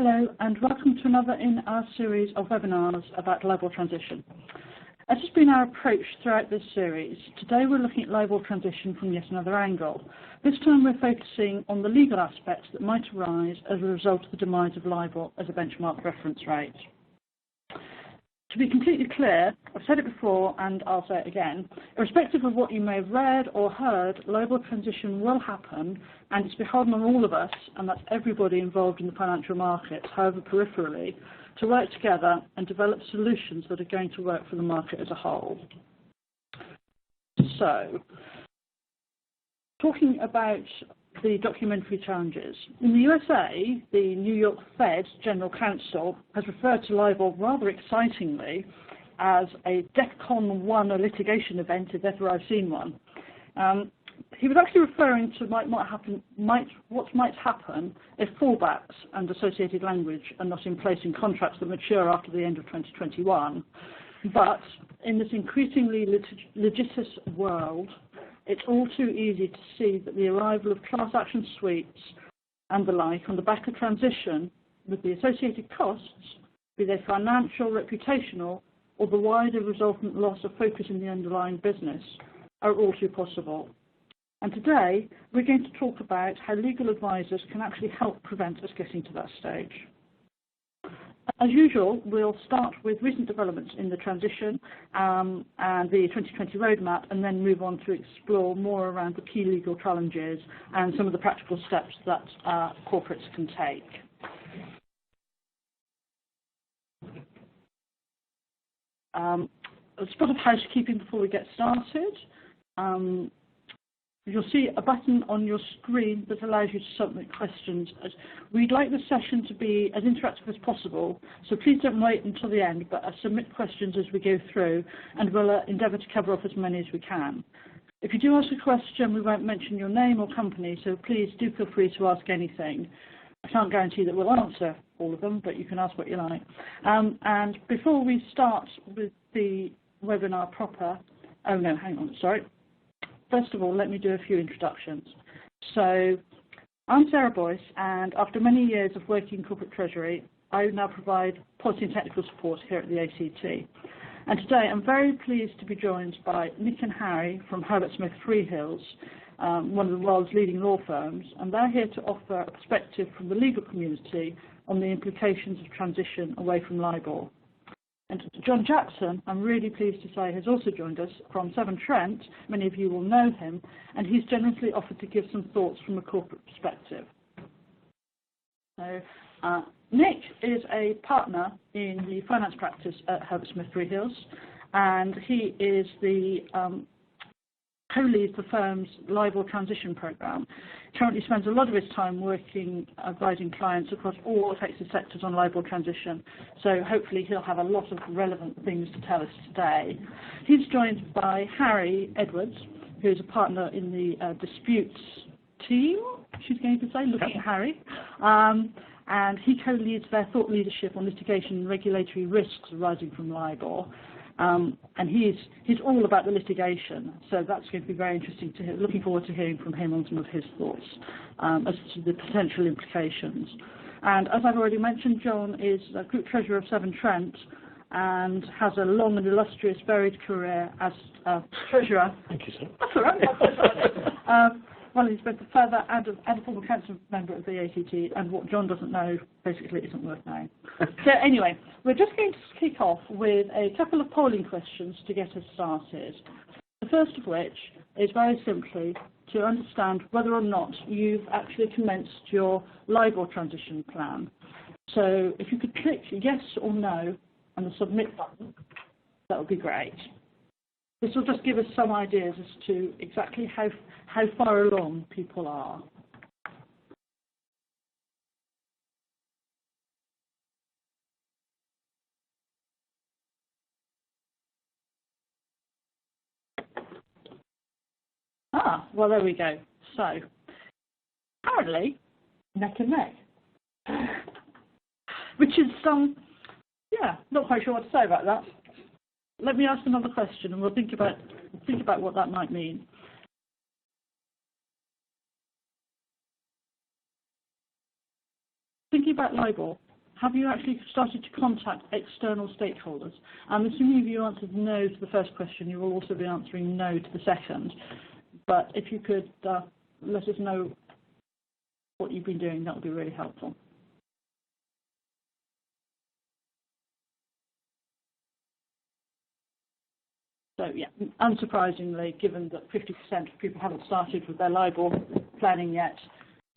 Hello and welcome to another in our series of webinars about LIBOR transition. As has been our approach throughout this series, today we're looking at LIBOR transition from yet another angle. This time we're focusing on the legal aspects that might arise as a result of the demise of LIBOR as a benchmark reference rate. To be completely clear, I've said it before and I'll say it again, irrespective of what you may have read or heard, LIBOR transition will happen and it's beholden on all of us, and that's everybody involved in the financial markets, however peripherally, to work together and develop solutions that are going to work for the market as a whole. So, talking about the documentary challenges. In the USA, the New York Fed General Counsel has referred to LIBOR rather excitingly as a DEFCON 1 litigation event, if ever I've seen one. He was actually referring to what might happen if fallbacks and associated language are not in place in contracts that mature after the end of 2021. But in this increasingly litigious world, it's all too easy to see that the arrival of class action suites and the like on the back of transition, with the associated costs, be they financial, reputational, or the wider resultant loss of focus in the underlying business, are all too possible. And today, we're going to talk about how legal advisors can actually help prevent us getting to that stage. As usual, we'll start with recent developments in the transition and the 2020 roadmap, and then move on to explore more around the key legal challenges and some of the practical steps that corporates can take. A spot of housekeeping before we get started. You'll see a button on your screen that allows you to submit questions. We'd like the session to be as interactive as possible, so please don't wait until the end, but submit questions as we go through, and we'll endeavour to cover off as many as we can. If you do ask a question, we won't mention your name or company, so please do feel free to ask anything. I can't guarantee that we'll answer all of them, but you can ask what you like. And before we start with the webinar proper, oh no, hang on, sorry. First of all, let me do a few introductions. So, I'm Sarah Boyce, and after many years of working in corporate treasury, I now provide policy and technical support here at the ACT. And today, I'm very pleased to be joined by Nick and Harry from Herbert Smith Freehills, one of the world's leading law firms, and they're here to offer a perspective from the legal community on the implications of transition away from LIBOR. And John Jackson, I'm really pleased to say, has also joined us from Trent. Many of you will know him, and he's generously offered to give some thoughts from a corporate perspective. So, Nick is a partner in the finance practice at Herbert Smith Freehills, and he is the co-leads the firm's LIBOR transition program. Currently spends a lot of his time working, advising clients across all affected sectors on LIBOR transition. So hopefully he'll have a lot of relevant things to tell us today. He's joined by Harry Edwards, who's a partner in the disputes team, she's going to say, looking at Harry. And he co-leads their thought leadership on litigation and regulatory risks arising from LIBOR. And he's all about the litigation, so that's going to be very interesting to hear. Looking forward to hearing from him on some of his thoughts as to the potential implications. And as I've already mentioned, John is a Group Treasurer of Trent and has a long and illustrious, varied career as Treasurer. Thank you, sir. That's all right. Well, he's both a further and a former council member of the ACT, and what John doesn't know basically isn't worth knowing. So anyway, we're just going to kick off with a couple of polling questions to get us started. The first of which is very simply to understand whether or not you've actually commenced your LIBOR transition plan. So if you could click yes or no on the submit button, that would be great. This will just give us some ideas as to exactly how far along people are. Well, there we go. So, apparently, neck and neck. Which is not quite sure what to say about that. Let me ask another question, and we'll think about what that might mean. Thinking about LIBOR, have you actually started to contact external stakeholders? And assuming you answered no to the first question, you will also be answering no to the second. But if you could let us know what you've been doing, that would be really helpful. So yeah, unsurprisingly, given that 50% of people haven't started with their LIBOR planning yet,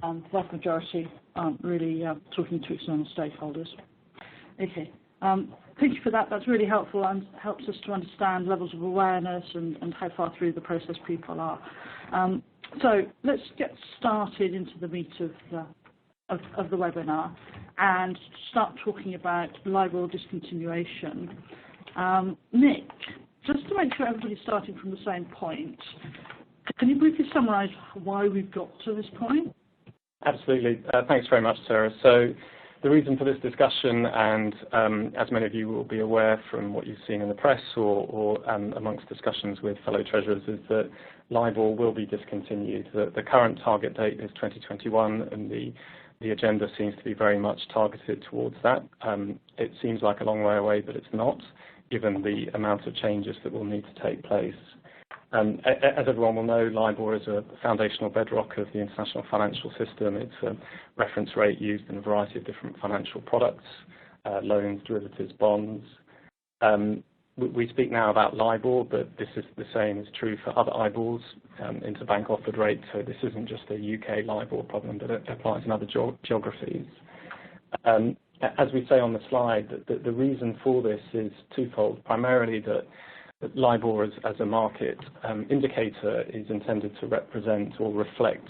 the vast majority aren't really talking to external stakeholders. Okay, thank you for that. That's really helpful and helps us to understand levels of awareness and how far through the process people are. So let's get started into the meat of the webinar and start talking about LIBOR discontinuation. Nick, just to make sure everybody's starting from the same point, can you briefly summarise why we've got to this point? Absolutely. Thanks very much, Sarah. So the reason for this discussion, and as many of you will be aware from what you've seen in the press or amongst discussions with fellow treasurers, is that LIBOR will be discontinued. The current target date is 2021, and the agenda seems to be very much targeted towards that. It seems like a long way away, but it's not, given the amount of changes that will need to take place. As everyone will know, LIBOR is a foundational bedrock of the international financial system. It's a reference rate used in a variety of different financial products, loans, derivatives, bonds. We speak now about LIBOR, but this is the same is true for other IBORs, interbank offered rates. So this isn't just a UK LIBOR problem, but it applies in other geographies. As we say on the slide, the reason for this is twofold. Primarily that LIBOR as a market indicator is intended to represent or reflect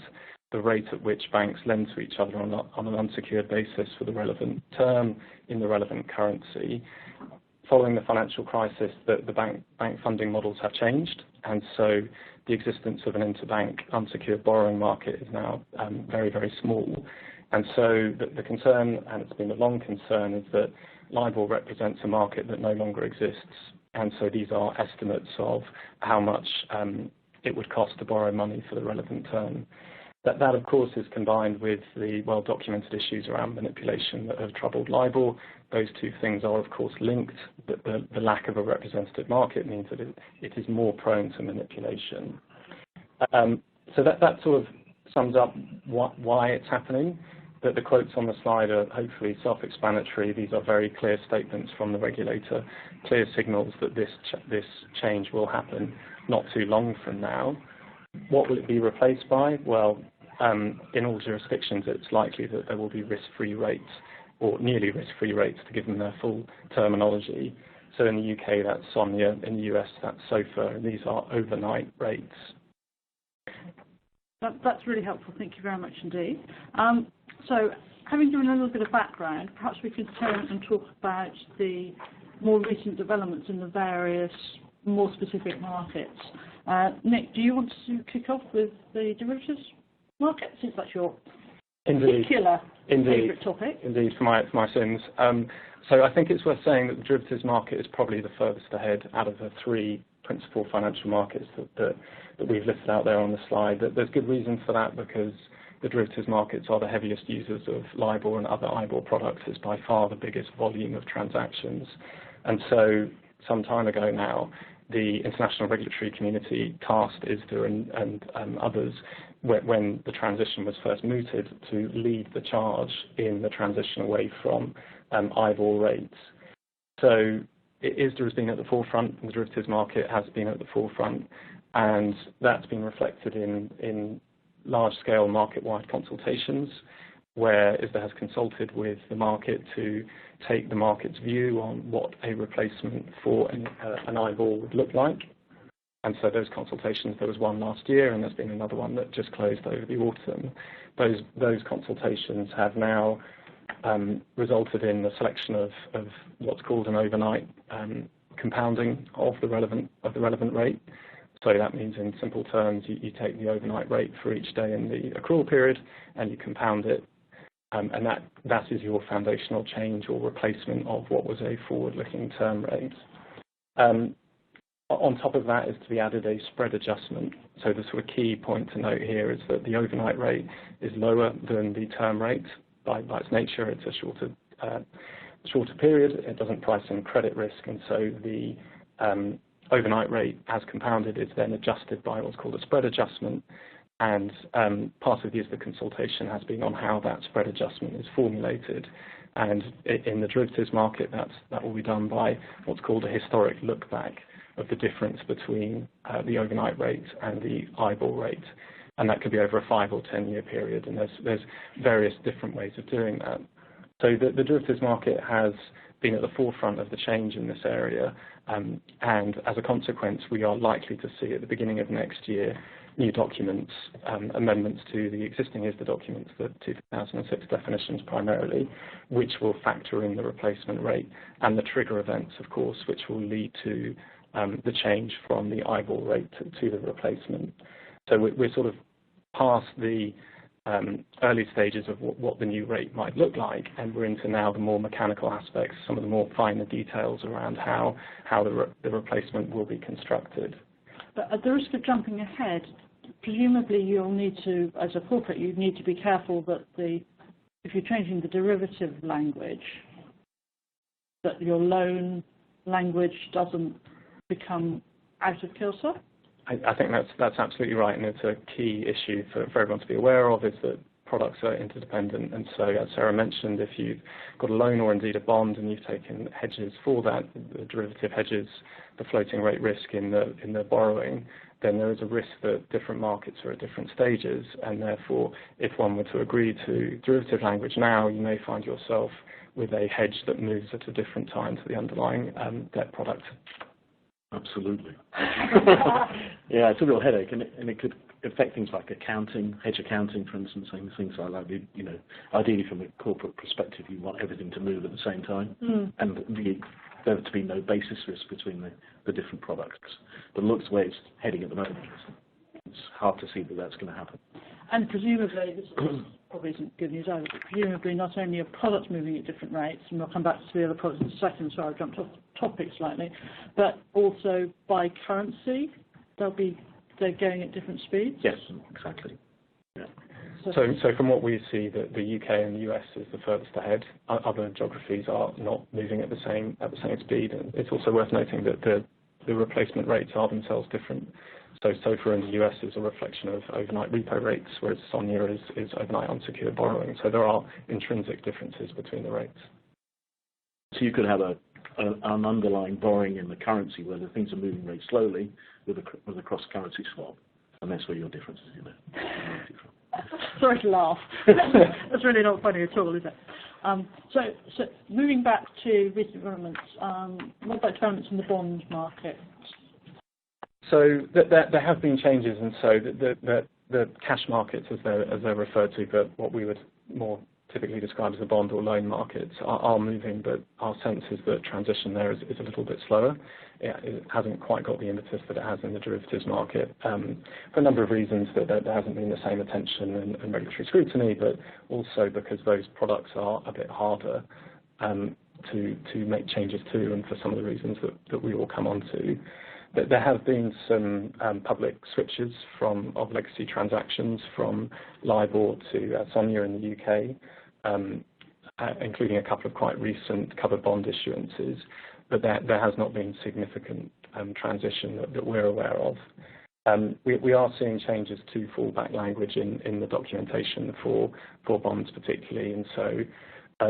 the rate at which banks lend to each other on an unsecured basis for the relevant term in the relevant currency. Following the financial crisis, the bank funding models have changed, and so the existence of an interbank unsecured borrowing market is now very, very small. And so the concern, and it's been a long concern, is that LIBOR represents a market that no longer exists. And so these are estimates of how much it would cost to borrow money for the relevant term. That, of course, is combined with the well-documented issues around manipulation that have troubled LIBOR. Those two things are, of course, linked, but the lack of a representative market means that it is more prone to manipulation. So that sort of sums up why it's happening. The quotes on the slide are hopefully self-explanatory. These are very clear statements from the regulator, clear signals that this change will happen not too long from now. What will it be replaced by? Well, in all jurisdictions, it's likely that there will be risk-free rates, or nearly risk-free rates, to give them their full terminology. So in the UK, that's SONIA. In the US, that's SOFR. And these are overnight rates. That's really helpful. Thank you very much indeed. So, having given a little bit of background, perhaps we could turn and talk about the more recent developments in the various more specific markets. Nick, do you want to kick off with the derivatives market, since that's your particular favourite topic? Indeed, for my sins. So I think it's worth saying that the derivatives market is probably the furthest ahead out of the three principal financial markets that we've listed out there on the slide. There's good reason for that, because the derivatives markets are the heaviest users of LIBOR and other IBOR products. It's by far the biggest volume of transactions. And so some time ago now, the international regulatory community tasked ISDA and others, when the transition was first mooted, to lead the charge in the transition away from IBOR rates. So ISDA has been at the forefront, and the derivatives market has been at the forefront, and that's been reflected in large-scale market-wide consultations, where ISDA has consulted with the market to take the market's view on what a replacement for an IBOR would look like. And so those consultations, there was one last year, and there's been another one that just closed over the autumn. Those consultations have now resulted in the selection of what's called an overnight compounding of the relevant rate. So that means, in simple terms, you take the overnight rate for each day in the accrual period and you compound it, and that is your foundational change or replacement of what was a forward-looking term rate. On top of that is to be added a spread adjustment. So the sort of key point to note here is that the overnight rate is lower than the term rate. By its nature, it's a shorter shorter period. It doesn't price in credit risk, and so the overnight rate, as compounded, is then adjusted by what's called a spread adjustment. And part of the consultation has been on how that spread adjustment is formulated. And in the derivatives market, that will be done by what's called a historic look back of the difference between the overnight rate and the IBOR rate. And that could be over a 5 or 10 year period. And there's various different ways of doing that. So the derivatives market has been at the forefront of the change in this area. And as a consequence, we are likely to see at the beginning of next year new documents, amendments to the existing ISDA documents, the 2006 definitions primarily, which will factor in the replacement rate and the trigger events, of course, which will lead to the change from the IBOR rate to the replacement. So we're sort of past the early stages of what the new rate might look like, and we're into now the more mechanical aspects, some of the more finer details around how the replacement will be constructed. But at the risk of jumping ahead, presumably you'll need to, as a corporate, you need to be careful that if you're changing the derivative language, that your loan language doesn't become out of kilter. I think that's absolutely right, and it's a key issue for everyone to be aware of, is that products are interdependent. And so, as Sarah mentioned, if you've got a loan or indeed a bond and you've taken hedges for that, the derivative hedges, the floating rate risk in the borrowing, then there is a risk that different markets are at different stages, and therefore, if one were to agree to derivative language now, you may find yourself with a hedge that moves at a different time to the underlying debt product. Absolutely. Yeah, it's a real headache, and it could affect things like accounting, hedge accounting, for instance, things like that. You know, ideally from a corporate perspective, you want everything to move at the same time, and there to be no basis risk between the different products. But it looks the way it's heading at the moment. It's hard to see that that's going to happen. And presumably, this probably isn't good news either, but presumably not only are products moving at different rates, and we'll come back to the other products in a second, so I've jumped off topic slightly, but also by currency, they're going at different speeds? Yes, exactly. Yeah. So from what we see, the UK and the US is the furthest ahead. Other geographies are not moving at the same speed. And it's also worth noting that the replacement rates are themselves different. So SOFR in the US is a reflection of overnight repo rates, whereas SONIA is overnight unsecured borrowing. So there are intrinsic differences between the rates. So you could have an underlying borrowing in the currency where the things are moving very slowly with a cross-currency swap, and that's where your difference is, you know. Sorry to laugh. That's really not funny at all, is it? So moving back to recent developments, what about developments in the bond market? So there have been changes, and so the cash markets, as they're referred to, but what we would more typically describe as the bond or loan markets, are moving, but our sense is that transition there is a little bit slower. It hasn't quite got the impetus that it has in the derivatives market for a number of reasons. That there hasn't been the same attention and regulatory scrutiny, but also because those products are a bit harder to make changes to, and for some of the reasons that we will come on to. There have been some public switches of legacy transactions from LIBOR to SONIA in the UK, including a couple of quite recent covered bond issuances, but there has not been significant transition that we're aware of. We are seeing changes to fallback language in the documentation for bonds particularly, and so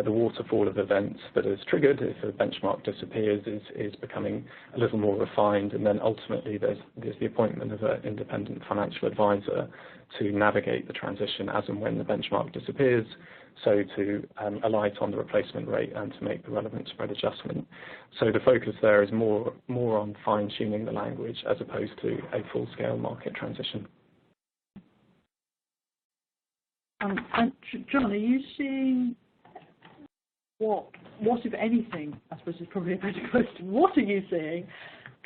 the waterfall of events that is triggered if a benchmark disappears is becoming a little more refined, and then ultimately there's the appointment of an independent financial advisor to navigate the transition as and when the benchmark disappears, so to alight on the replacement rate and to make the relevant spread adjustment. So the focus there is more on fine-tuning the language as opposed to a full-scale market transition. And John, are you seeing what, if anything, I suppose is probably a better question, what are you seeing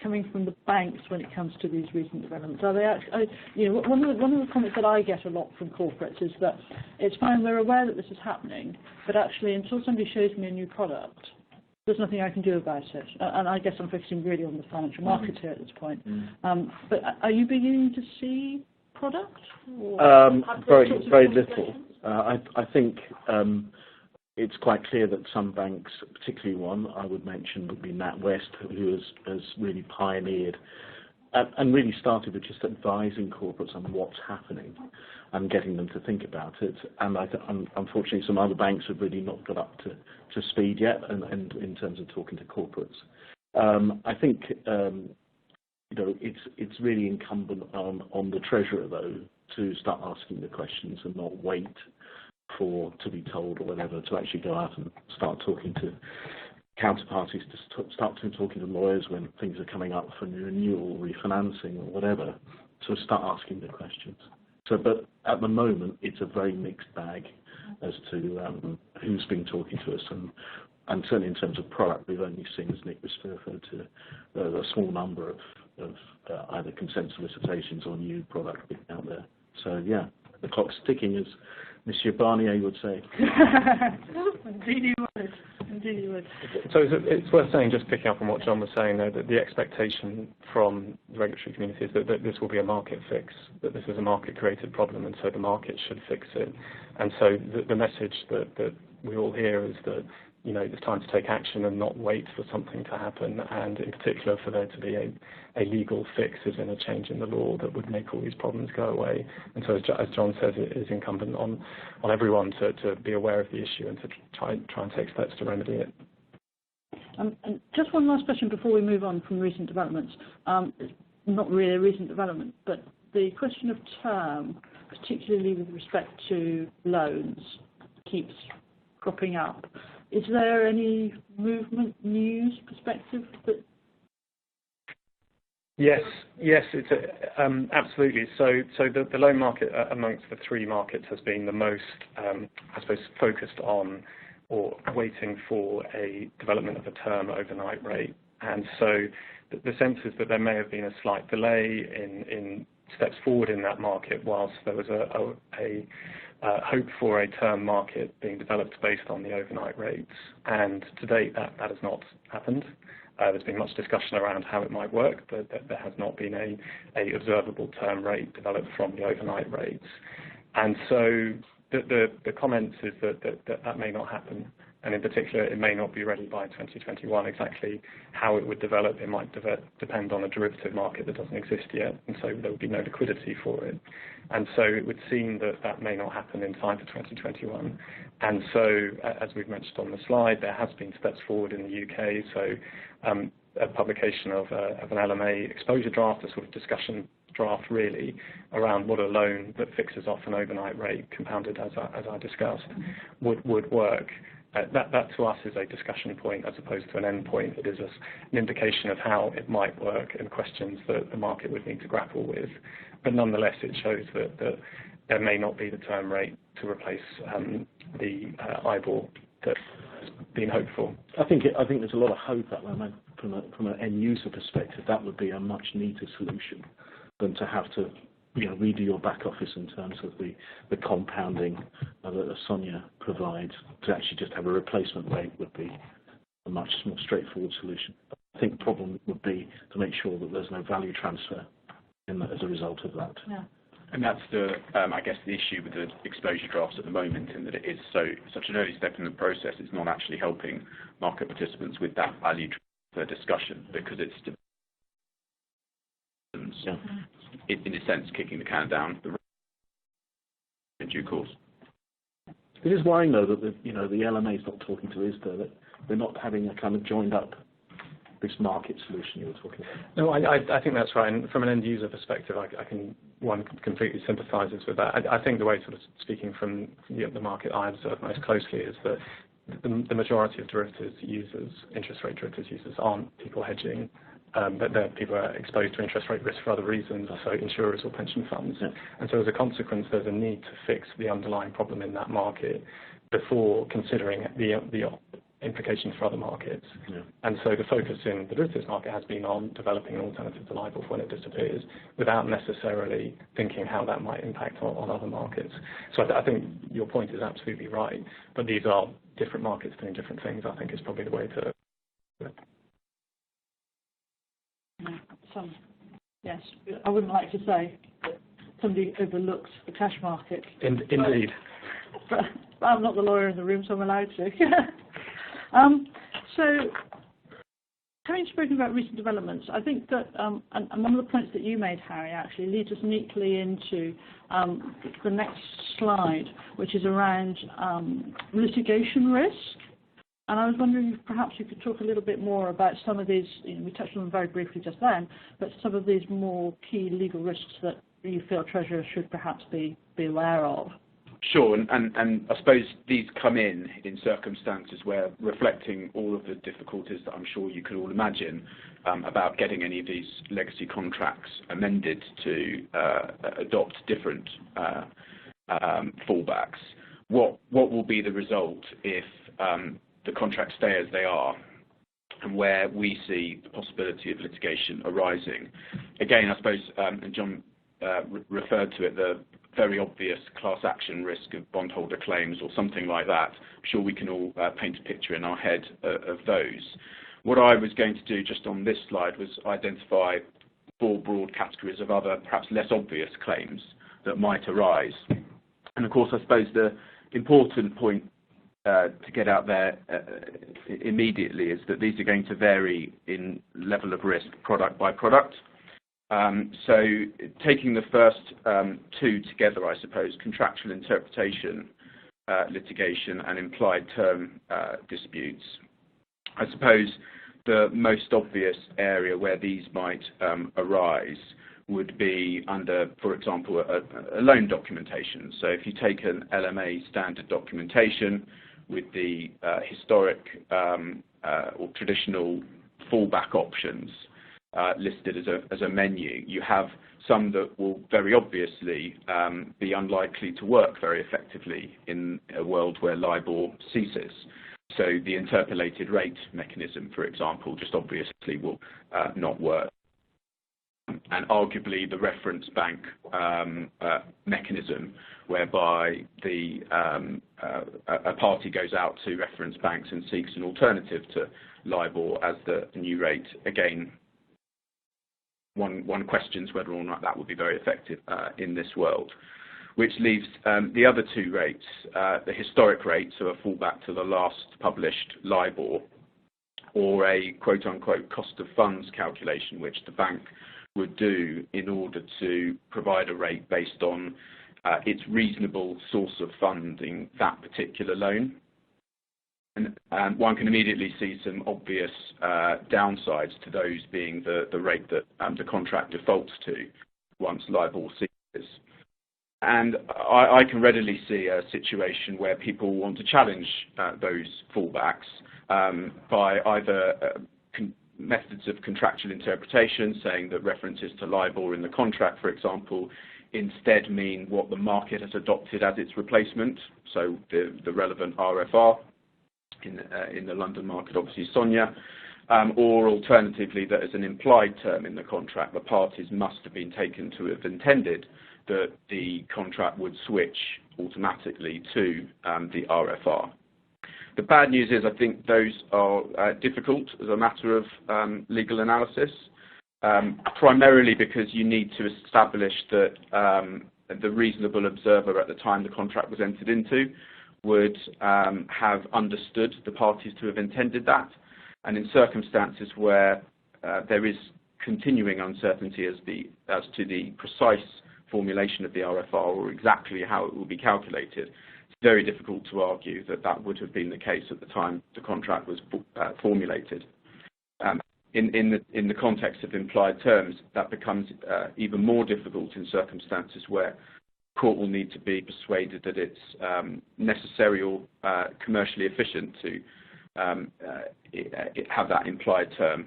coming from the banks when it comes to these recent developments? Are they actually, one of the comments that I get a lot from corporates is that it's fine, we're aware that this is happening, but actually until somebody shows me a new product, there's nothing I can do about it. And I guess I'm focusing really on the financial markets here at this point. But are you beginning to see product? Very little. I think it's quite clear that some banks, particularly one I would mention would be NatWest, who has really pioneered and really started with just advising corporates on what's happening and getting them to think about it. And unfortunately, some other banks have really not got up to speed yet, and in terms of talking to corporates. I think it's really incumbent on the treasurer, though, to start asking the questions and not wait to be told or whatever, to actually go out and start talking to counterparties, to start talking to lawyers when things are coming up for renewal, refinancing, or whatever, to start asking the questions. So, but at the moment, it's a very mixed bag as to who's been talking to us, and certainly in terms of product, we've only seen, as Nick was referred to, a small number of either consent solicitations or new product being out there. So yeah, the clock's ticking, as Monsieur Barnier would say. Indeed he would. Indeed he would. So it's worth saying, just picking up on what John was saying there, that the expectation from the regulatory community is that this will be a market fix, that this is a market-created problem, and so the market should fix it. And so the message that we all hear is that, you know, it's time to take action and not wait for something to happen, and in particular for there to be a legal fix, as in a change in the law that would make all these problems go away. And so, as John says, it is incumbent on everyone to be aware of the issue and to try and take steps to remedy it. And just one last question before we move on from recent developments. Not really a recent development, but the question of term, particularly with respect to loans, keeps cropping up. Is there any movement, news, perspective that? Yes, it's absolutely. So the loan market amongst the three markets has been the most, I suppose, focused on or waiting for a development of a term overnight rate. And so the sense is that there may have been a slight delay in steps forward in that market, whilst there was a hope for a term market being developed based on the overnight rates. And to date, that has not happened. There's been much discussion around how it might work, but there has not been a observable term rate developed from the overnight rates. And so the comments is that may not happen. And in particular, it may not be ready by 2021. Exactly how it would develop, it might depend on a derivative market that doesn't exist yet, and so there would be no liquidity for it. And so it would seem that may not happen in time for 2021. And so, as we've mentioned on the slide, there has been steps forward in the UK. So a publication of an LMA exposure draft, a sort of discussion draft really, around what a loan that fixes off an overnight rate, compounded as I discussed, would work. That to us is a discussion point as opposed to an end point. It is an indication of how it might work and questions that the market would need to grapple with. But nonetheless, it shows that there may not be the term rate to replace the IBOR that's been hoped for. I think there's a lot of hope at the moment from an end user perspective. That would be a much neater solution than to have to redo your back office in terms of the compounding that Sonia provides. To actually just have a replacement rate would be a much more straightforward solution. I think the problem would be to make sure that there's no value transfer as a result of that. Yeah. And that's I guess the issue with the exposure drafts at the moment, in that it is such an early step in the process. It's not actually helping market participants with that value transfer discussion, because it's in a sense kicking the can down the road in due course. It is worrying, though, that the LMA is not talking to ISDA, that we're not having a kind of joined up this market solution you were talking about. No, I think that's right. And from an end user perspective, one completely sympathises with that. I think the way, sort of speaking from the market I observe most closely, is that the majority of derivatives users, interest rate derivatives users, aren't people hedging. But people are exposed to interest rate risk for other reasons, so insurers or pension funds. Yeah. And so as a consequence, there's a need to fix the underlying problem in that market before considering the implications for other markets. Yeah. And so the focus in the derivatives market has been on developing an alternative to LIBOR when it disappears, without necessarily thinking how that might impact on other markets. So I think your point is absolutely right, but these are different markets doing different things, I think, is probably the way to do it. Yes, I wouldn't like to say somebody overlooks the cash market. Indeed. But I'm not the lawyer in the room, so I'm allowed to. So, having spoken about recent developments, I think that, and one of the points that you made, Harry, actually leads us neatly into the next slide, which is around litigation risk. And I was wondering if perhaps you could talk a little bit more about some of these, we touched on them very briefly just then, but some of these more key legal risks that you feel treasurers should perhaps be aware of. Sure, and I suppose these come in circumstances where, reflecting all of the difficulties that I'm sure you could all imagine about getting any of these legacy contracts amended to adopt different fallbacks. What will be the result if the contracts stay as they are, and where we see the possibility of litigation arising? Again, I suppose, and John referred to it, the very obvious class action risk of bondholder claims or something like that. I'm sure we can all paint a picture in our head of those. What I was going to do just on this slide was identify 4 broad categories of other, perhaps less obvious claims that might arise. And of course, I suppose the important point to get out there immediately is that these are going to vary in level of risk product by product. So taking the first 2 together, I suppose, contractual interpretation litigation and implied term disputes. I suppose the most obvious area where these might arise would be under, for example, a loan documentation. So if you take an LMA standard documentation with the historic or traditional fallback options listed as a menu, you have some that will very obviously be unlikely to work very effectively in a world where LIBOR ceases. So the interpolated rate mechanism, for example, just obviously will not work. And arguably the reference bank mechanism, whereby a party goes out to reference banks and seeks an alternative to LIBOR as the new rate, again, one questions whether or not that would be very effective in this world. Which leaves the other 2 rates, the historic rate, so a fallback to the last published LIBOR, or a quote-unquote cost of funds calculation, which the bank would do in order to provide a rate based on its reasonable source of funding that particular loan. And one can immediately see some obvious downsides to those being the rate that the contract defaults to once LIBOR ceases. And I can readily see a situation where people want to challenge those fallbacks by either methods of contractual interpretation, saying that references to LIBOR in the contract, for example, instead mean what the market has adopted as its replacement, so the relevant RFR in the London market, obviously SONIA, or alternatively that as an implied term in the contract, the parties must have been taken to have intended that the contract would switch automatically to the RFR. The bad news is I think those are difficult as a matter of legal analysis, primarily because you need to establish that the reasonable observer at the time the contract was entered into would have understood the parties to have intended that. And in circumstances where there is continuing uncertainty as to the precise formulation of the RFR or exactly how it will be calculated, it's very difficult to argue that that would have been the case at the time the contract was formulated. In the context of implied terms, that becomes even more difficult in circumstances where the court will need to be persuaded that it's necessary or commercially efficient to have that implied term.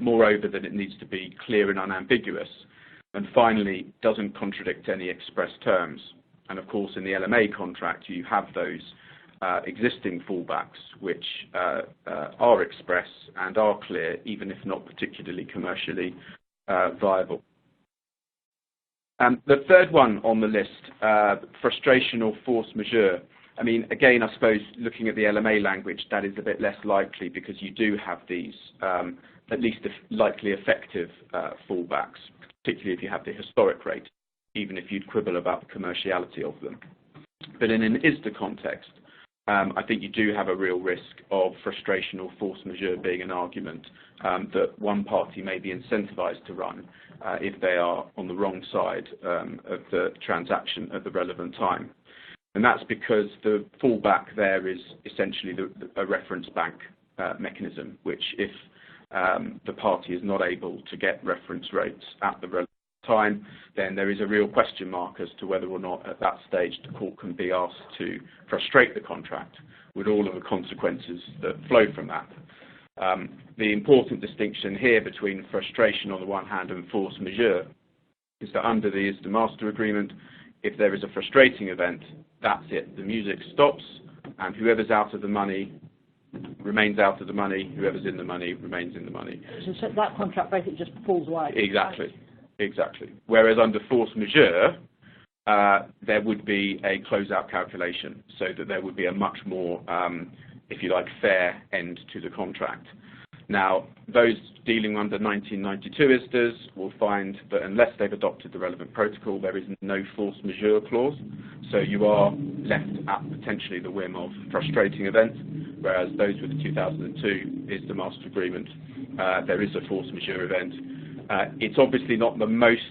Moreover, that it needs to be clear and unambiguous, and finally, doesn't contradict any express terms. And of course, in the LMA contract, you have those existing fallbacks which are express and are clear, even if not particularly commercially viable. The third one on the list, frustration or force majeure. I mean, again, I suppose looking at the LMA language, that is a bit less likely because you do have these at least likely effective fallbacks, particularly if you have the historic rate even if you'd quibble about the commerciality of them. But in an ISDA context, I think you do have a real risk of frustration or force majeure being an argument that one party may be incentivized to run if they are on the wrong side of the transaction at the relevant time. And that's because the fallback there is essentially a reference bank mechanism, which if the party is not able to get reference rates at the relevant time, then there is a real question mark as to whether or not at that stage the court can be asked to frustrate the contract with all of the consequences that flow from that. The important distinction here between frustration on the one hand and force majeure is that under the ISDA master agreement, if there is a frustrating event, that's it. The music stops, and whoever's out of the money remains out of the money, whoever's in the money remains in the money. So that contract basically just falls away. Exactly. Exactly. Whereas under force majeure, there would be a closeout calculation, so that there would be a much more, if you like, fair end to the contract. Now, those dealing under 1992 ISDAs will find that unless they've adopted the relevant protocol, there is no force majeure clause, so you are left at potentially the whim of frustrating events, whereas those with the 2002 ISDA master agreement, there is a force majeure event. It's obviously not the most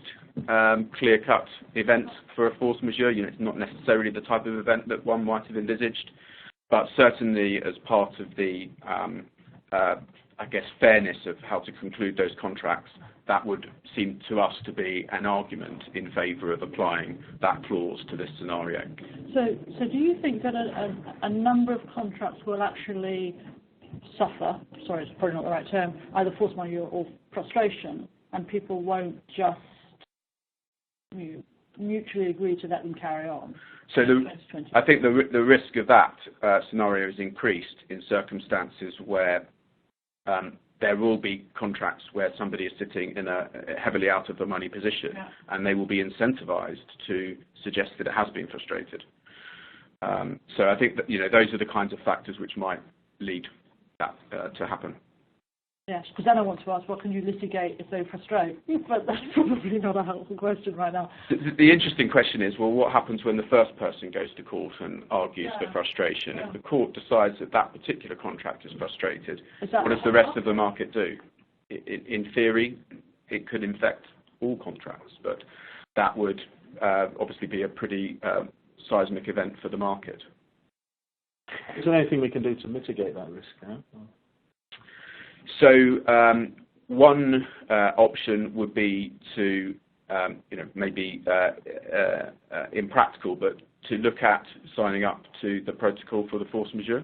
clear-cut event for a force majeure. You know, it's not necessarily the type of event that one might have envisaged, but certainly as part of the, I guess, fairness of how to conclude those contracts, that would seem to us to be an argument in favour of applying that clause to this scenario. So do you think that a number of contracts will actually suffer, sorry, it's probably not the right term, either force majeure or frustration, and people won't just mutually agree to let them carry on? So I think the risk of that scenario is increased in circumstances where there will be contracts where somebody is sitting in a heavily out of the money position, and they will be incentivized to suggest that it has been frustrated. So I think that, you know, those are the kinds of factors which might lead that to happen. Yes, because then I want to ask, well, can you litigate if they frustrate? But that's probably not a helpful question right now. The interesting question is, well, what happens when the first person goes to court and argues for frustration? If the court decides that that particular contract is frustrated, what does the rest of the market do? In theory, it could infect all contracts, but that would obviously be a pretty seismic event for the market. Is there anything we can do to mitigate that risk now? So one option would be to, maybe impractical, but to look at signing up to the protocol for the force majeure,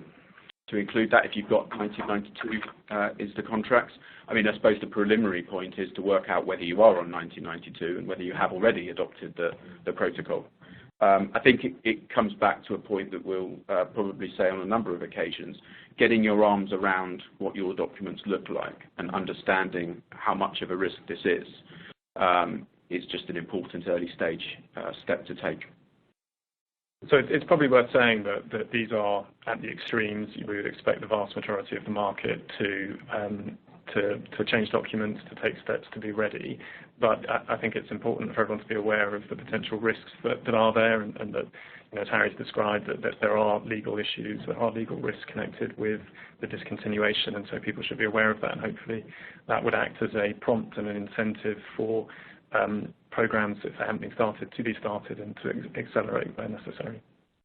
to include that if you've got 1992 is the contracts. I mean, I suppose the preliminary point is to work out whether you are on 1992 and whether you have already adopted the protocol. I think it comes back to a point that we'll probably say on a number of occasions. Getting your arms around what your documents look like and understanding how much of a risk this is just an important early stage step to take. So it's probably worth saying that these are at the extremes. We would expect the vast majority of the market to change documents, to take steps to be ready. But I think it's important for everyone to be aware of the potential risks that are there, and that, you know, as Harry's described, that there are legal issues, there are legal risks connected with the discontinuation, and so people should be aware of that, and hopefully that would act as a prompt and an incentive for programs, if they haven't been started, to be started and to accelerate where necessary.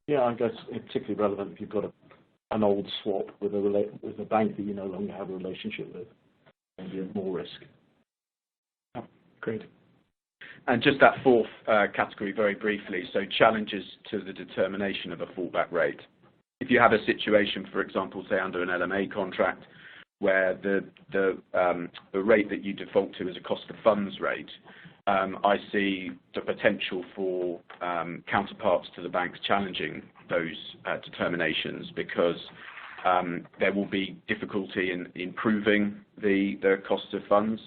Yeah, I guess it's particularly relevant if you've got an old swap with a bank that you no longer have a relationship with. Maybe more risk. Oh, agreed. And just that fourth category very briefly, so challenges to the determination of a fallback rate. If you have a situation, for example, say under an LMA contract, where the rate that you default to is a cost of funds rate, I see the potential for counterparts to the banks challenging those determinations, because there will be difficulty in proving the cost of funds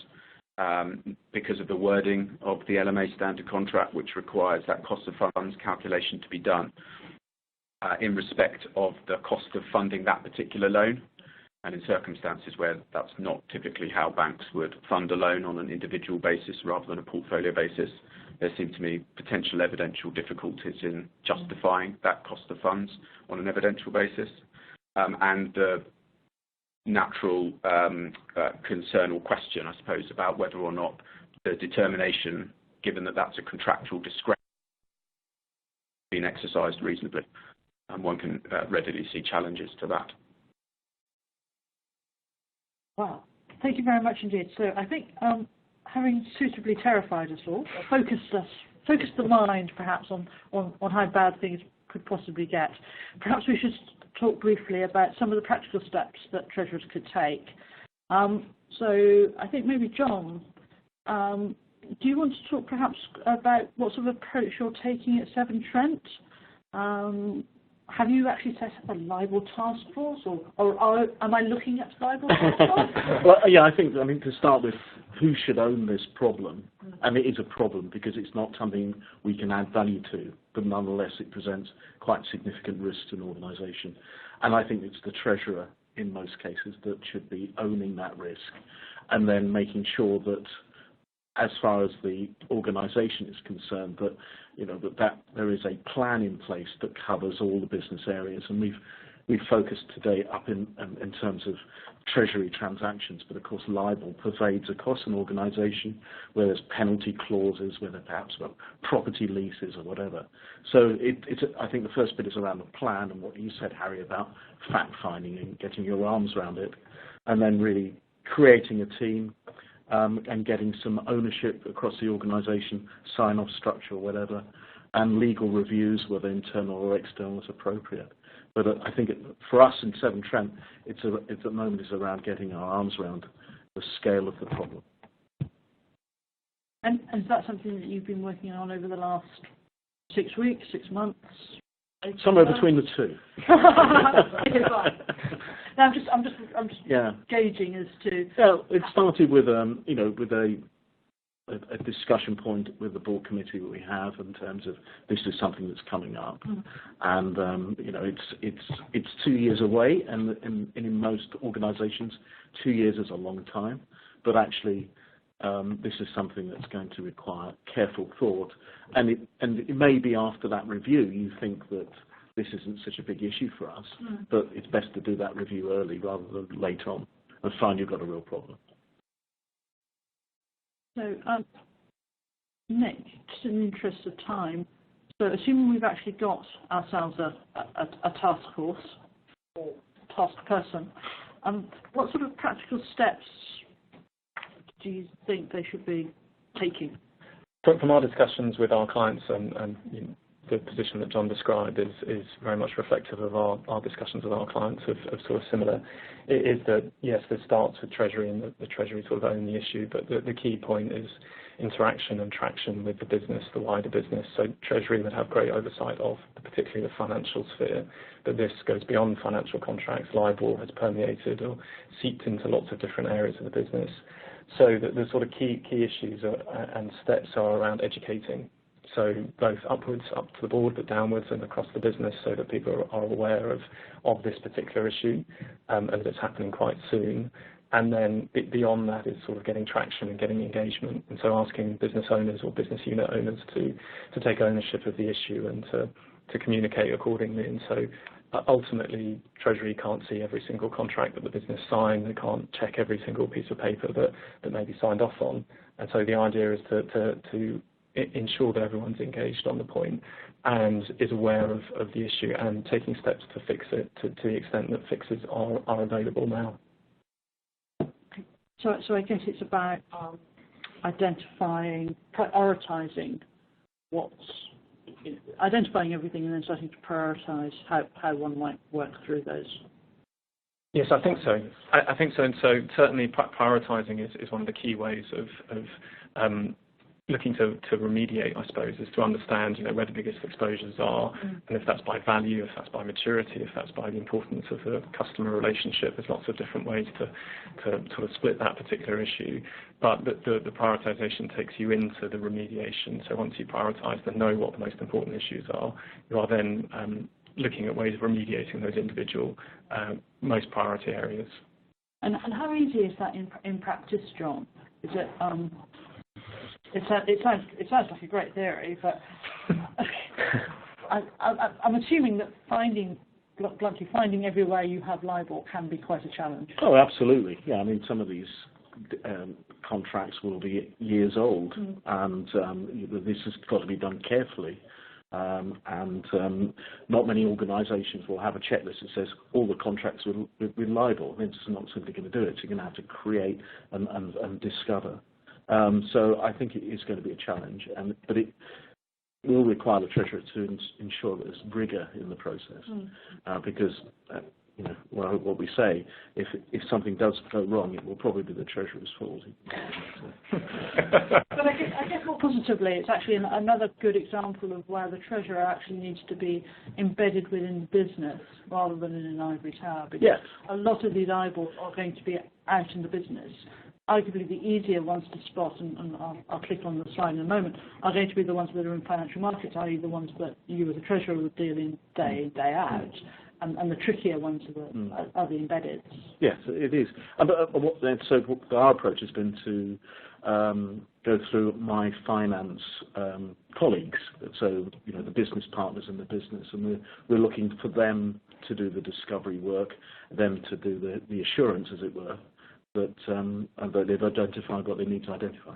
because of the wording of the LMA standard contract, which requires that cost of funds calculation to be done in respect of the cost of funding that particular loan. And in circumstances where that's not typically how banks would fund a loan on an individual basis rather than a portfolio basis, there seem to be potential evidential difficulties in justifying that cost of funds on an evidential basis, and the natural concern or question, I suppose, about whether or not the determination, given that that's a contractual discretion, being exercised reasonably. And one can readily see challenges to that. Wow. Thank you very much indeed. So I think having suitably terrified us all, focused the mind perhaps on how bad things could possibly get, perhaps we should talk briefly about some of the practical steps that treasurers could take. So I think maybe John, do you want to talk perhaps about what sort of approach you're taking at Severn Trent? Have you actually set up a LIBOR task force, or am I looking at LIBOR task force? Well, yeah, I think, to start with, who should own this problem? And it is a problem because it's not something we can add value to, but nonetheless it presents quite significant risk to an organisation. And I think it's the treasurer, in most cases, that should be owning that risk, and then making sure that, as far as the organisation is concerned, that that there is a plan in place that covers all the business areas. And we've focused today up in terms of treasury transactions, but of course LIBOR pervades across an organisation where there's penalty clauses, where there perhaps got property leases or whatever. So I think the first bit is around the plan and what you said, Harry, about fact finding and getting your arms around it, and then really creating a team. And getting some ownership across the organisation, sign-off structure or whatever, and legal reviews, whether internal or external, is appropriate. But I think for us in Severn Trent, it's at the moment is around getting our arms around the scale of the problem. And is that something that you've been working on over the last 6 weeks, 6 months? Somewhere between the two. Okay, fine. Now I'm just gauging as to. Well, it started with with a discussion point with the board committee that we have in terms of this is something that's coming up, and it's 2 years away, and in most organisations 2 years is a long time, but actually. This is something that's going to require careful thought, and it may be after that review you think that this isn't such a big issue for us, but it's best to do that review early rather than later on and find you've got a real problem. So, Nick, just in the interest of time, so assuming we've actually got ourselves a task force or task person, what sort of practical steps do you think they should be taking? From our discussions with our clients, and the position that John described is very much reflective of our discussions with our clients of sort of similar. It is that, yes, this starts with Treasury, and the Treasury sort of own the issue, but the key point is interaction and traction with the business, the wider business. So Treasury would have great oversight of particularly the financial sphere, but this goes beyond financial contracts. LIBOR has permeated or seeped into lots of different areas of the business. So the sort of key issues and steps are around educating. So both upwards, up to the board, but downwards and across the business, so that people are aware of this particular issue, and that it's happening quite soon. And then beyond that is sort of getting traction and getting engagement. And so asking business owners or business unit owners to take ownership of the issue and to communicate accordingly. And so ultimately, Treasury can't see every single contract that the business signed. They can't check every single piece of paper that may be signed off on. And so the idea is to ensure that everyone's engaged on the point and is aware of the issue and taking steps to fix it to the extent that fixes are available now. So I guess it's about identifying, prioritising identifying everything and then starting to prioritise how one might work through those. Yes, I think so. I think so. And so certainly prioritising is one of the key ways of looking to remediate, I suppose, is to understand, where the biggest exposures are, and if that's by value, if that's by maturity, if that's by the importance of the customer relationship. There's lots of different ways to sort of split that particular issue. But the prioritisation takes you into the remediation. So once you prioritise and know what the most important issues are, you are then looking at ways of remediating those individual most priority areas. And how easy is that in practice, John? Is it It sounds like a great theory, but I'm assuming that bluntly finding everywhere you have LIBOR can be quite a challenge. Oh, absolutely. Yeah, I mean, some of these contracts will be years old, and this has got to be done carefully. Not many organisations will have a checklist that says all the contracts with LIBOR. It's not simply going to do it. So you're going to have to create and discover. So I think it is going to be a challenge, but it will require the Treasurer to ensure that there's rigor in the process, because what we say, if something does go wrong, it will probably be the Treasurer's fault. But I guess more positively, it's actually another good example of where the Treasurer actually needs to be embedded within the business rather than in an ivory tower, because a lot of these eyeballs are going to be out in the business. Arguably the easier ones to spot, and I'll click on the slide in a moment, are going to be the ones that are in financial markets, i.e. the ones that you as a Treasurer would deal in day out. And the trickier ones are the embedded. Yes, it is. So our approach has been to go through my finance colleagues, so the business partners in the business, and we're looking for them to do the discovery work, them to do the assurance, as it were, that they've identified what they need to identify.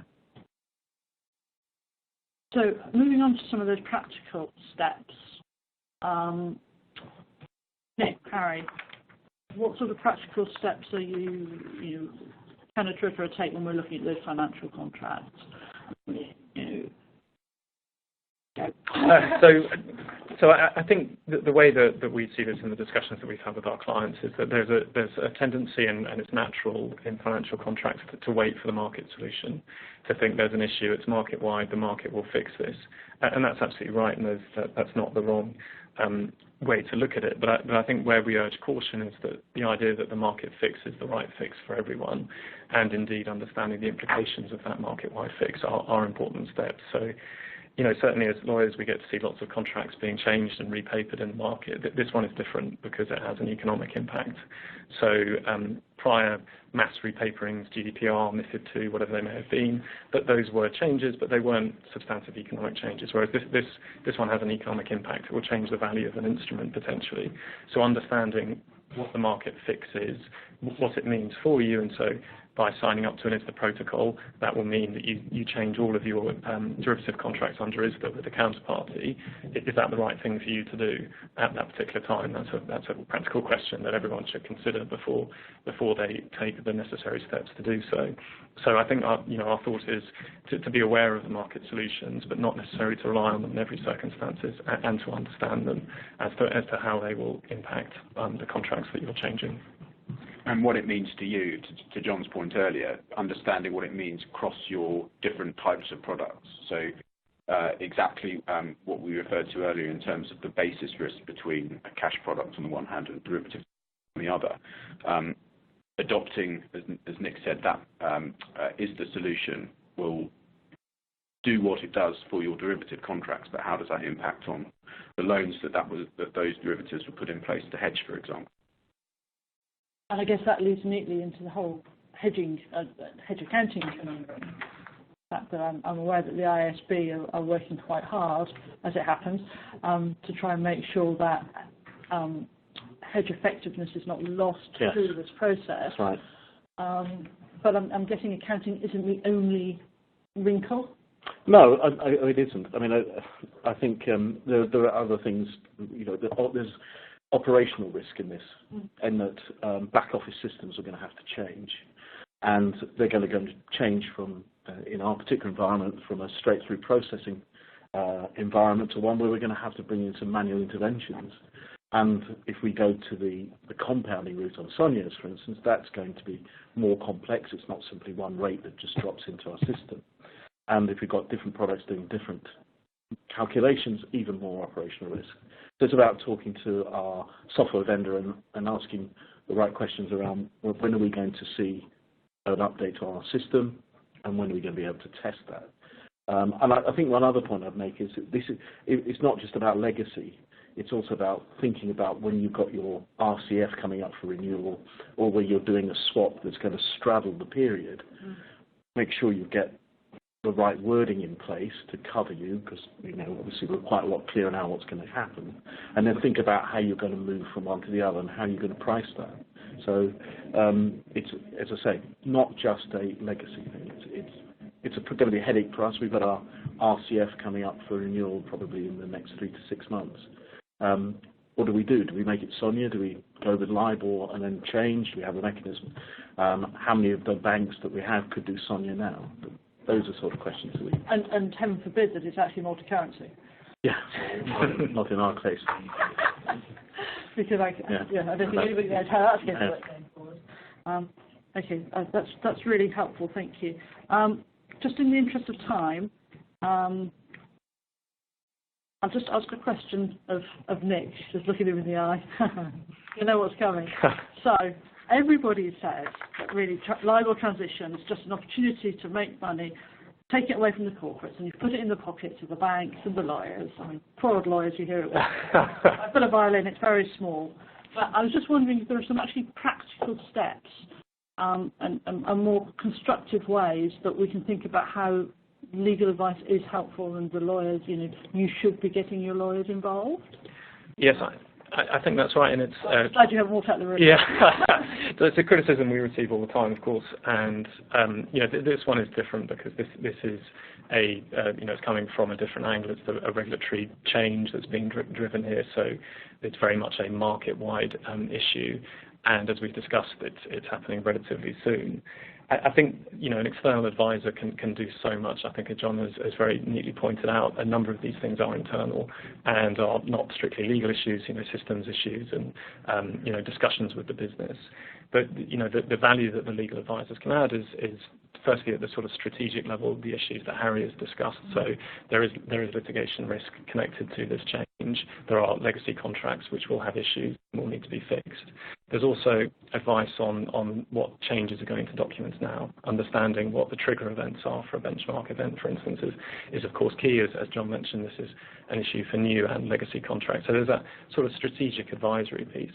So moving on to some of those practical steps. Nick, Harry, what sort of practical steps are can a Treasurer take when we're looking at those financial contracts? So I think the way that we see this in the discussions that we've had with our clients is that there's a tendency, and it's natural in financial contracts to wait for the market solution, to think there's an issue, it's market-wide, the market will fix this. And that's absolutely right, and that's not the wrong way to look at it. But I think where we urge caution is that the idea that the market fix is the right fix for everyone, and indeed understanding the implications of that market-wide fix are important steps. So, certainly as lawyers, we get to see lots of contracts being changed and repapered in the market. This one is different because it has an economic impact. So prior mass repaperings, GDPR, MiFID II, whatever they may have been, those were changes, but they weren't substantive economic changes, whereas this one has an economic impact. It will change the value of an instrument potentially. So understanding what the market fix is, what it means for you, and so by signing up to an ISDA protocol, that will mean that you change all of your derivative contracts under ISDA with the counterparty. Is that the right thing for you to do at that particular time? That's a practical question that everyone should consider before they take the necessary steps to do so. So I think our thought is to be aware of the market solutions, but not necessarily to rely on them in every circumstances, and to understand them as to how they will impact the contracts that you're changing. And what it means to you, to John's point earlier, understanding what it means across your different types of products. So exactly what we referred to earlier in terms of the basis risk between a cash product on the one hand and a derivative on the other. Adopting, as Nick said, that is the solution will do what it does for your derivative contracts, but how does that impact on the loans that those derivatives were put in place to hedge, for example? And I guess that leads neatly into the whole hedge accounting conundrum. The fact that I'm aware that the ISB are working quite hard, as it happens, to try and make sure that hedge effectiveness is not lost through this process. That's right. But I'm guessing accounting isn't the only wrinkle. No, it isn't. I mean, I think there are other things. There's operational risk in this, and that back office systems are going to have to change, and they're going to change from, in our particular environment, from a straight-through processing environment to one where we're going to have to bring in some manual interventions. And if we go to the compounding route on Sonia's, for instance, that's going to be more complex. It's not simply one rate that just drops into our system. And if we've got different products doing different calculations, even more operational risk. So it's about talking to our software vendor and asking the right questions around when are we going to see an update to our system, and when are we going to be able to test that. And I think one other point I'd make is that it's not just about legacy. It's also about thinking about when you've got your RCF coming up for renewal, or where you're doing a swap that's going to straddle the period. Make sure you get the right wording in place to cover you, because obviously we're quite a lot clearer now what's going to happen, and then think about how you're going to move from one to the other and how you're going to price that. So it's, as I say, not just a legacy thing. It's going to be a headache for us. We've got our RCF coming up for renewal probably in the next 3 to 6 months. What do we do? Do we make it SONIA? Do we go with LIBOR and then change? Do we have a mechanism? How many of the banks that we have could do SONIA now? Those are sort of questions that we... And heaven forbid that it's actually multi-currency. Yeah, not in our case. Because I don't think anybody knows how that's going to work going forward. Okay, that's really helpful. Thank you. Just in the interest of time, I'll just ask a question of Nick, just looking him in the eye. You know what's coming. So everybody says that really LIBOR transition is just an opportunity to make money, take it away from the corporates, and you put it in the pockets of the banks and the lawyers. I mean, poor old lawyers, you hear it. I've got a violin, it's very small. But I was just wondering if there are some actually practical steps and more constructive ways that we can think about how legal advice is helpful, and the lawyers, you should be getting your lawyers involved. Yes, I think that's right, and it's... I'm glad you haven't walked out the room. Yeah, so it's a criticism we receive all the time, of course, and this one is different because this is it's coming from a different angle. It's a regulatory change that's being driven here, so it's very much a market-wide issue, and as we've discussed, it's happening relatively soon. I think an external advisor can do so much. I think John has very neatly pointed out a number of these things are internal and are not strictly legal issues, systems issues and discussions with the business. But the value that the legal advisors can add is firstly at the sort of strategic level, the issues that Harry has discussed. So there is litigation risk connected to this change. There are legacy contracts which will have issues and will need to be fixed. There's also advice on what changes are going to documents now. Understanding what the trigger events are for a benchmark event, for instance, is of course key. As John mentioned, this is an issue for new and legacy contracts. So there's that sort of strategic advisory piece.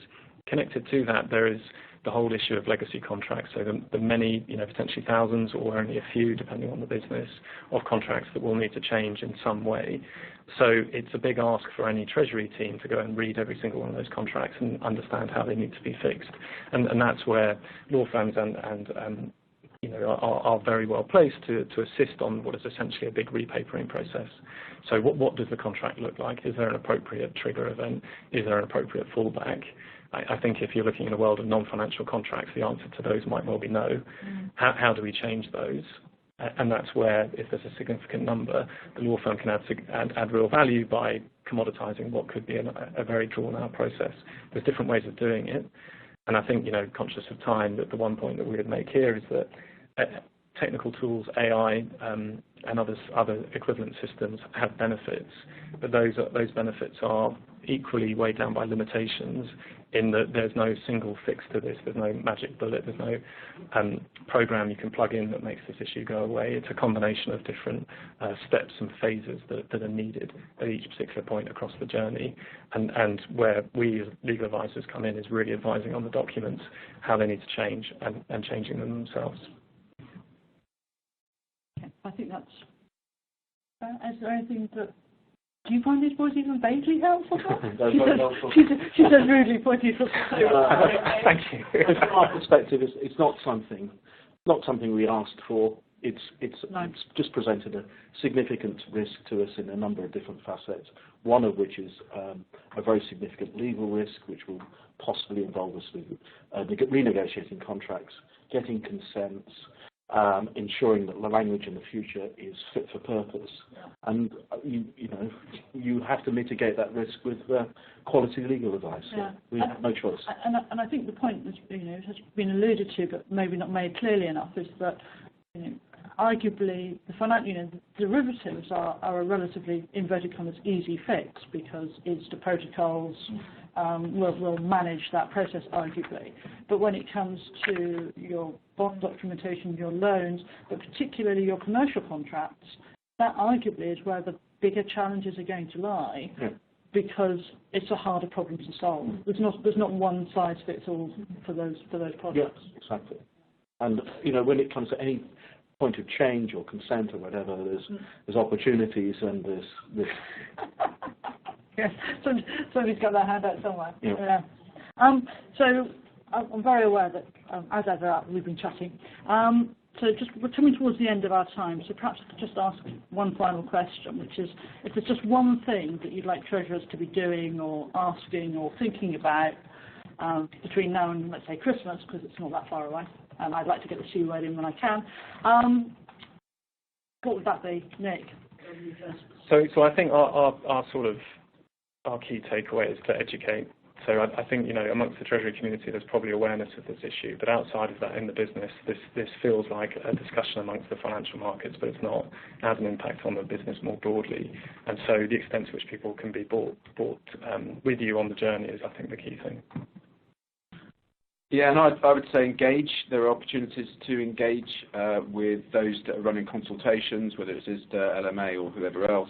Connected to that, there is the whole issue of legacy contracts, so the many, potentially thousands or only a few, depending on the business, of contracts that will need to change in some way. So it's a big ask for any Treasury team to go and read every single one of those contracts and understand how they need to be fixed. And that's where law firms are very well placed to assist on what is essentially a big repapering process. So what does the contract look like? Is there an appropriate trigger event? Is there an appropriate fallback? I think if you're looking in a world of non-financial contracts, the answer to those might well be no. How do we change those? And that's where, if there's a significant number, the law firm can add real value by commoditizing what could be a very drawn-out process. There's different ways of doing it. And I think, conscious of time, that the one point that we would make here is that technical tools, AI, and other equivalent systems have benefits, but those benefits are equally weighed down by limitations in that there's no single fix to this, there's no magic bullet, there's no program you can plug in that makes this issue go away. It's a combination of different steps and phases that are needed at each particular point across the journey, and where we as legal advisors come in is really advising on the documents, how they need to change and changing them themselves. I think that's... is there anything that... Do you find these boys even vaguely helpful? She says rudely pointing to... Thank you. From our perspective, it's not something we asked for. It's just presented a significant risk to us in a number of different facets, one of which is a very significant legal risk, which will possibly involve us with renegotiating contracts, getting consents, ensuring that the language in the future is fit for purpose, and you have to mitigate that risk with quality legal advice. Yeah. We have no choice. And I think the point that has been alluded to, but maybe not made clearly enough, is that arguably the derivatives are a relatively, inverted commas, easy fix because ISDA protocols will manage that process arguably. But when it comes to your bond documentation, your loans, but particularly your commercial contracts, that arguably is where the bigger challenges are going to lie, because it's a harder problem to solve. There's not one size fits all for those products. Yes, exactly. And when it comes to any point of change or consent or whatever, there's opportunities and there's Yes, somebody's got their hand out somewhere. Yeah. Yeah. So I'm very aware that, as ever, we've been chatting. So we're coming towards the end of our time, so perhaps I could just ask one final question, which is, if there's just one thing that you'd like treasurers to be doing or asking or thinking about between now and, let's say, Christmas, because it's not that far away, and I'd like to get the C word in when I can, what would that be, Nick? So I think our key takeaway is to educate. So I think, amongst the Treasury community, there's probably awareness of this issue, but outside of that, in the business, this feels like a discussion amongst the financial markets, but it's not. It has an impact on the business more broadly, and so the extent to which people can be brought with you on the journey is, I think, the key thing. Yeah, and I would say engage. There are opportunities to engage with those that are running consultations, whether it's ISDA, LMA, or whoever else.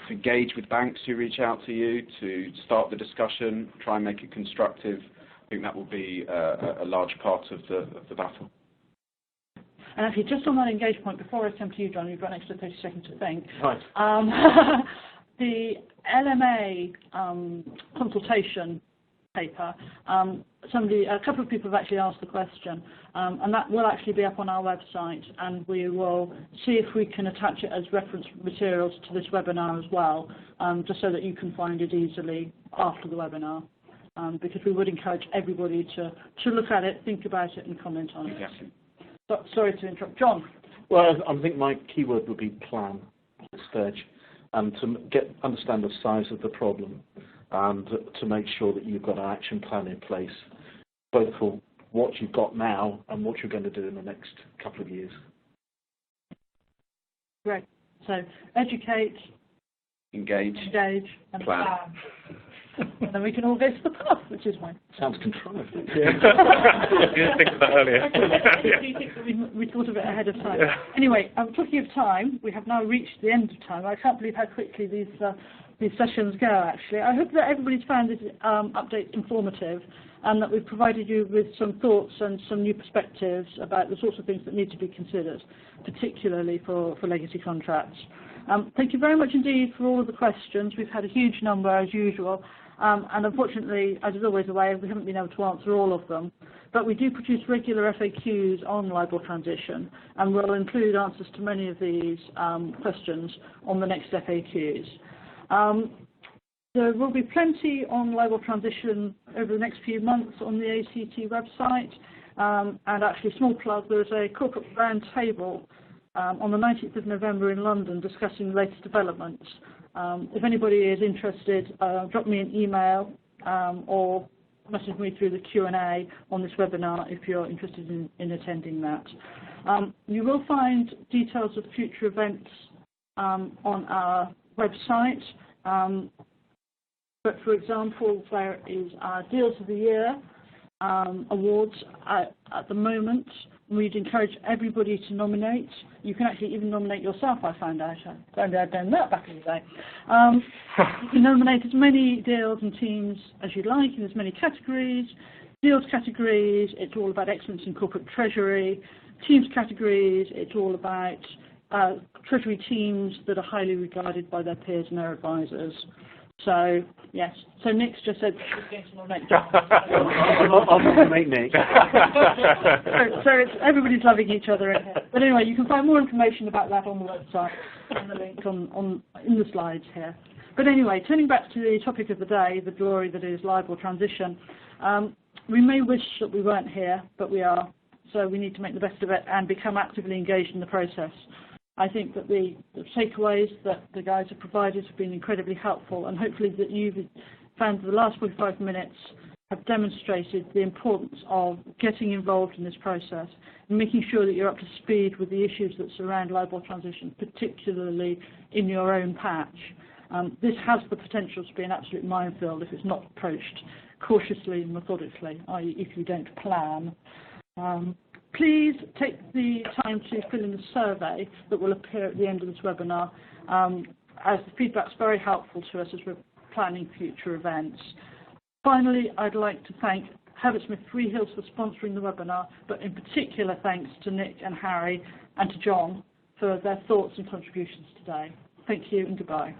To engage with banks who reach out to you, to start the discussion, try and make it constructive. I think that will be a large part of the battle. And actually, just on that engage point, before I come to you, John, you've got an extra 30 seconds to think. Right. The LMA consultation paper, a couple of people have actually asked the question, and that will actually be up on our website, and we will see if we can attach it as reference materials to this webinar as well, just so that you can find it easily after the webinar, because we would encourage everybody to look at it, think about it, and comment on it. Yes. So, sorry to interrupt. John? Well, I think my keyword would be plan at this stage, and to understand the size of the problem, and to make sure that you've got an action plan in place, both for what you've got now and what you're going to do in the next couple of years. Great. So educate, engage, and plan. And then we can all go to the pub, which is fine. Sounds contrived. Yeah. I didn't think of that earlier. Do you think that we thought of it ahead of time? Yeah. Anyway, talking of time, we have now reached the end of time. I can't believe how quickly these sessions go, actually. I hope that everybody's found this update informative, and that we've provided you with some thoughts and some new perspectives about the sorts of things that need to be considered, particularly for legacy contracts. Thank you very much indeed for all of the questions. We've had a huge number, as usual, and unfortunately, as is always the way, we haven't been able to answer all of them. But we do produce regular FAQs on LIBOR transition, and we'll include answers to many of these questions on the next FAQs. There will be plenty on LIBOR transition over the next few months on the ACT website, and actually, small plug, there's a corporate round table on the 19th of November in London discussing the latest developments. If anybody is interested, drop me an email or message me through the Q&A on this webinar if you're interested in attending that. You will find details of future events on our website. But for example, there is our Deals of the Year awards at the moment. We'd encourage everybody to nominate. You can actually even nominate yourself, I found out. I'd done that back in the day. You can nominate as many deals and teams as you like in as many categories. Deals categories, it's all about excellence in corporate treasury. Teams categories, it's all about treasury teams that are highly regarded by their peers and their advisors. So, yes. So Nick's just said she's going to nominate John. I'll nominate Nick. So everybody's loving each other in here. But anyway, you can find more information about that on the website and the link in the slides here. But anyway, turning back to the topic of the day, the glory that is LIBOR transition, we may wish that we weren't here, but we are. So we need to make the best of it and become actively engaged in the process. I think that the takeaways that the guys have provided have been incredibly helpful, and hopefully that you've found that the last 45 minutes have demonstrated the importance of getting involved in this process and making sure that you're up to speed with the issues that surround LIBOR transition, particularly in your own patch. This has the potential to be an absolute minefield if it's not approached cautiously and methodically, i.e. if you don't plan. Please take the time to fill in the survey that will appear at the end of this webinar, as the feedback's very helpful to us as we're planning future events. Finally, I'd like to thank Herbert Smith Freehills for sponsoring the webinar, but in particular thanks to Nick and Harry and to John for their thoughts and contributions today. Thank you and goodbye.